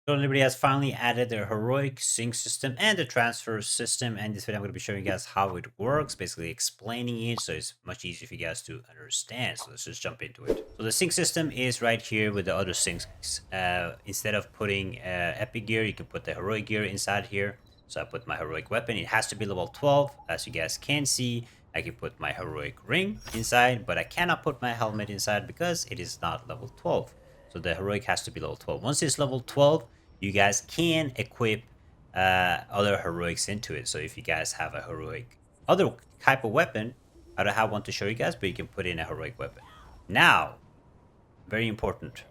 So Liberty has finally added their heroic sync system and the transfer system. And this video I'm going to be showing you guys how it works, basically explaining it so it's much easier for you guys to understand. So let's just jump into it. So the sync system is right here with the other syncs. Instead of putting epic gear, you can put the heroic gear inside here. So I put my heroic weapon. It has to be level 12. As you guys can see, I can put my heroic ring inside, but I cannot put my helmet inside because it is not level 12. So the heroic has to be level 12. Once it's level 12, you guys can equip other heroics into it. So if you guys have a heroic other type of weapon, I don't have one to show you guys, but you can put in a heroic weapon. Now, very important.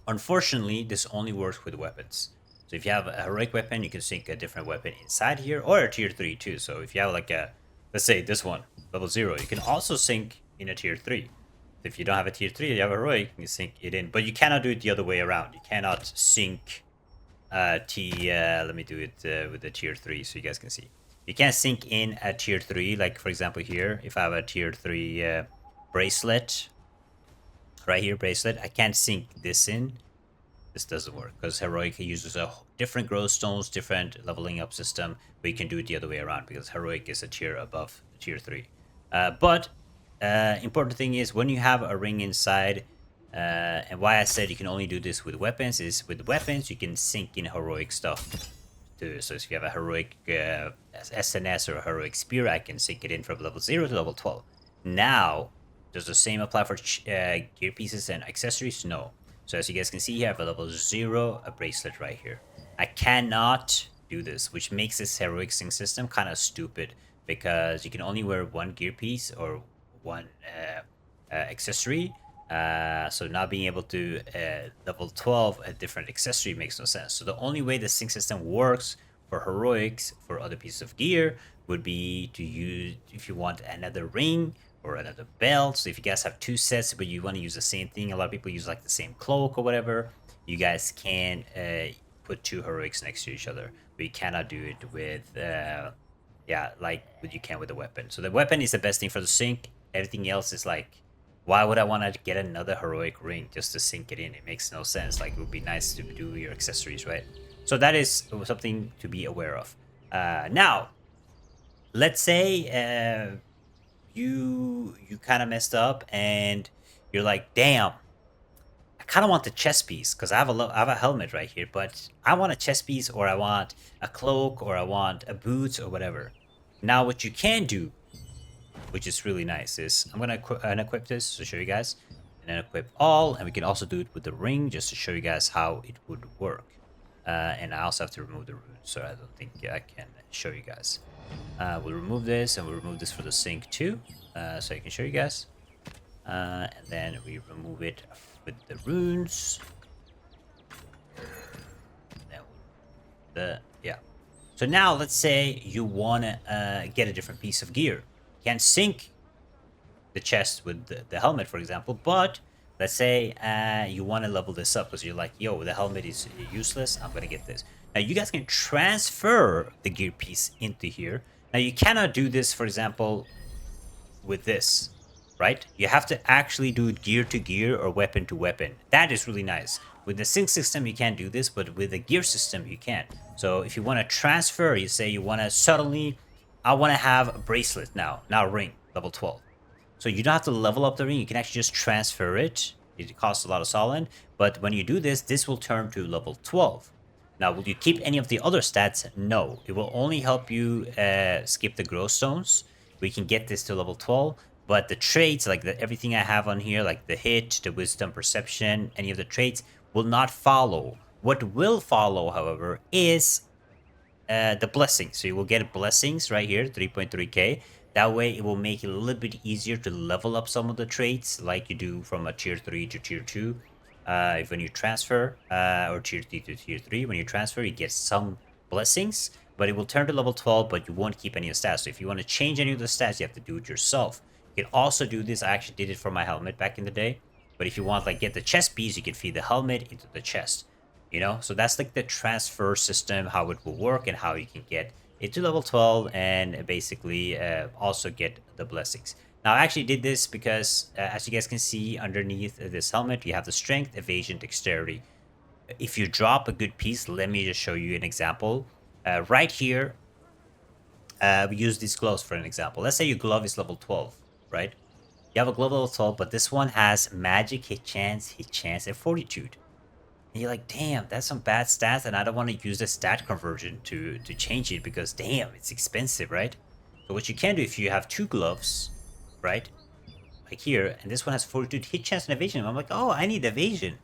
Unfortunately, this only works with weapons. So if you have a heroic weapon, you can sync a different weapon inside here, or a tier 3 too. So if you have like a, let's say this one, level 0, you can also sync in a tier 3. If you don't have a tier 3, you have a heroic, you can sync it in. But you cannot do it the other way around. You cannot sync let me do it with the tier 3 so you guys can see. You can't sync in a tier 3, like for example here, if I have a tier 3 bracelet, right here, bracelet, I can't sync this in. This doesn't work because heroic uses a different growth stones, different leveling up system, but you can do it the other way around because heroic is a tier above tier 3. But important thing is when you have a ring inside, and why I said you can only do this with weapons is with weapons you can sync in heroic stuff too. So if you have a heroic SNS or a heroic spear, I can sync it in from level 0 to level 12. Now, does the same apply for gear pieces and accessories? No. So as you guys can see here, I have a level 0 a bracelet right here. I cannot do this, which makes this heroic sync system kind of stupid because you can only wear one gear piece or one accessory. So not being able to level 12 a different accessory makes no sense. So the only way the sync system works for heroics for other pieces of gear would be to use, if you want another ring or another belt. So if you guys have two sets but you want to use the same thing, a lot of people use like the same cloak or whatever, you guys can put two heroics next to each other, but you cannot do it with yeah, like what you can with the weapon. So the weapon is the best thing for the sync. Everything else is like, why would I want to get another heroic ring just to sync it in? It makes no sense. Like, it would be nice to do your accessories, right? So that is something to be aware of. Now, let's say you kind of messed up and you're like, damn, I kind of want the chest piece because I have a helmet right here, but I want a chest piece or I want a cloak or I want a boots or whatever. Now, what you can do, which is really nice, is I'm gonna unequip this to show you guys, and then equip all, and we can also do it with the ring just to show you guys how it would work. And I also have to remove the rune, so I don't think I can show you guys. We'll remove this, and we'll remove this for the sync too, so I can show you guys. And then we remove it with the runes. Then yeah. So now let's say you wanna get a different piece of gear. Can sync the chest with the helmet, for example, but let's say you want to level this up because you're like, yo, the helmet is useless, I'm gonna get this. Now you guys can transfer the gear piece into here. Now you cannot do this, for example, with this, right? You have to actually do it gear to gear or weapon to weapon. That is really nice. With the sync system you can't do this, but with the gear system you can. So if you want to transfer, you say you want to suddenly, I want to have a bracelet now ring, level 12. So you don't have to level up the ring, you can actually just transfer it. It costs a lot of solid, but when you do this, this will turn to level 12. Now, will you keep any of the other stats? No, it will only help you skip the growth stones. We can get this to level 12, but the traits, like everything I have on here, like the hit, the wisdom, perception, any of the traits, will not follow. What will follow, however, is the blessings. So you will get blessings right here, 3.3k. That way it will make it a little bit easier to level up some of the traits like you do from a tier 3 to tier 2. If when you transfer, or tier 3 to tier 3, when you transfer, you get some blessings, but it will turn to level 12, but you won't keep any of the stats. So if you want to change any of the stats, you have to do it yourself. You can also do this. I actually did it for my helmet back in the day. But if you want, like, get the chest piece, you can feed the helmet into the chest. You know, so that's like the transfer system, how it will work and how you can get it to level 12 and basically also get the blessings. Now, I actually did this because, as you guys can see underneath this helmet, you have the strength, evasion, dexterity. if you drop a good piece, let me just show you an example. Right here, we use these gloves for an example. Let's say your glove is level 12, right? You have a glove level 12, but this one has magic, hit chance, and fortitude. And you're like, damn, that's some bad stats, and I don't want to use the stat conversion to change it because damn, it's expensive, right? So what you can do if you have two gloves, right? Like here, and this one has fortitude, hit chance, and evasion. I'm like, oh, I need evasion.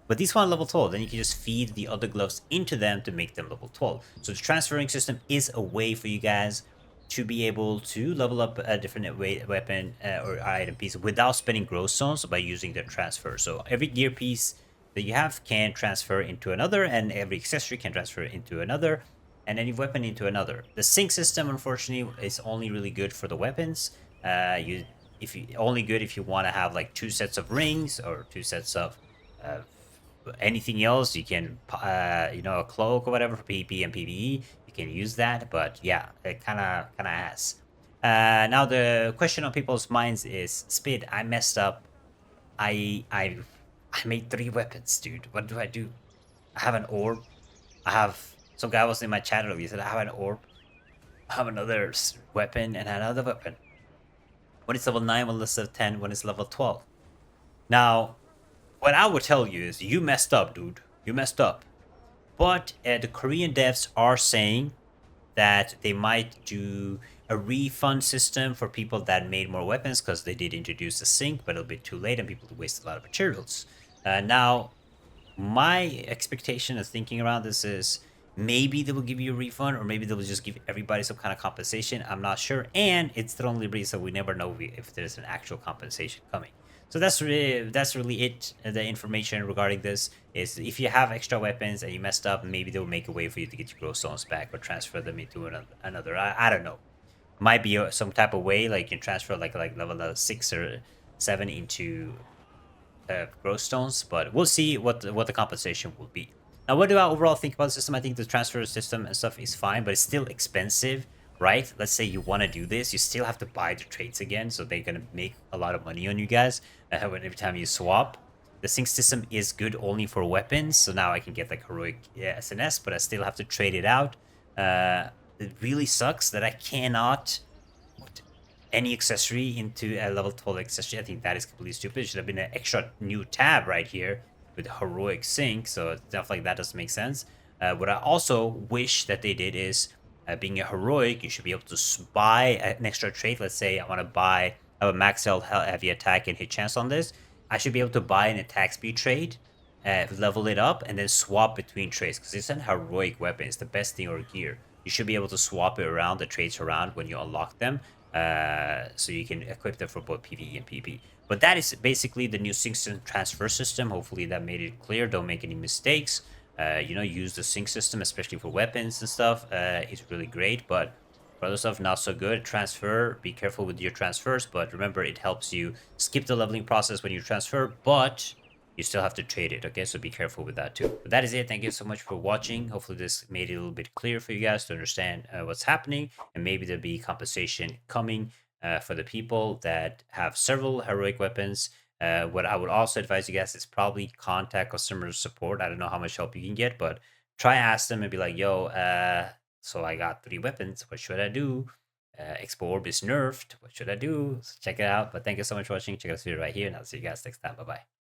But these one level 12, then you can just feed the other gloves into them to make them level 12. So the transferring system is a way for you guys to be able to level up a different weapon or item piece without spending growth stones by using the transfer. So every gear piece that you have can transfer into another, and every accessory can transfer into another, and any weapon into another. The sync system, unfortunately, is only really good for the weapons. You if you only good if you want to have like two sets of rings or two sets of uh, anything else. You can a cloak or whatever for PvP and PvE. You can use that, but yeah, it kind of ass. Now the question on people's minds is, Spid, I messed up. I made three weapons, dude. What do I do? I have an orb. I have some guy was in my chat earlier. He said I have an orb. I have another weapon and another weapon. One is level 9, one is level 10, one is level 12. Now, what I would tell you is you messed up, dude. You messed up. But the Korean devs are saying that they might do a refund system for people that made more weapons because they did introduce a sync, but it'll be too late and people waste a lot of materials. Now, my expectation of thinking around this is maybe they will give you a refund or maybe they will just give everybody some kind of compensation. I'm not sure. And it's the only reason we never know if there's an actual compensation coming. So that's really it. The information regarding this is if you have extra weapons and you messed up, maybe they'll make a way for you to get your growth stones back or transfer them into another. I don't know. Might be some type of way like you can transfer like level 6 or 7 into growth stones, but we'll see what the compensation will be. Now, what do I overall think about the system? I think the transfer system and stuff is fine, but it's still expensive, right? Let's say you want to do this, you still have to buy the traits again, so they're gonna make a lot of money on you guys every time you swap. The sync system is good only for weapons, so now I can get like heroic SNS, but I still have to trade it out. It really sucks that I cannot put any accessory into a level 12 accessory. I think that is completely stupid. It should have been an extra new tab right here with heroic sync. So stuff like that doesn't make sense. What I also wish that they did is being a heroic, you should be able to buy an extra trait. Let's say I want to buy I have a max health, heavy attack, and hit chance on this. I should be able to buy an attack speed trait, level it up, and then swap between traits because it's an heroic weapon. It's the best thing or gear. You should be able to swap it around, the traits around when you unlock them, so you can equip them for both PvE and PvP. But that is basically the new sync system transfer system. Hopefully that made it clear. Don't make any mistakes. Use the sync system, especially for weapons and stuff. It's really great, but for other stuff, not so good. Transfer, be careful with your transfers, but remember it helps you skip the leveling process when you transfer, but you still have to trade it, okay? So be careful with that too. But that is it. Thank you so much for watching. Hopefully this made it a little bit clear for you guys to understand what's happening, and maybe there'll be compensation coming for the people that have several heroic weapons. What I would also advise you guys is probably contact customer support. I don't know how much help you can get, but try ask them and be like, yo, so I got 3 weapons. What should I do? Expo Orb is nerfed. What should I do? So check it out. But thank you so much for watching. Check out this video right here, and I'll see you guys next time. Bye-bye.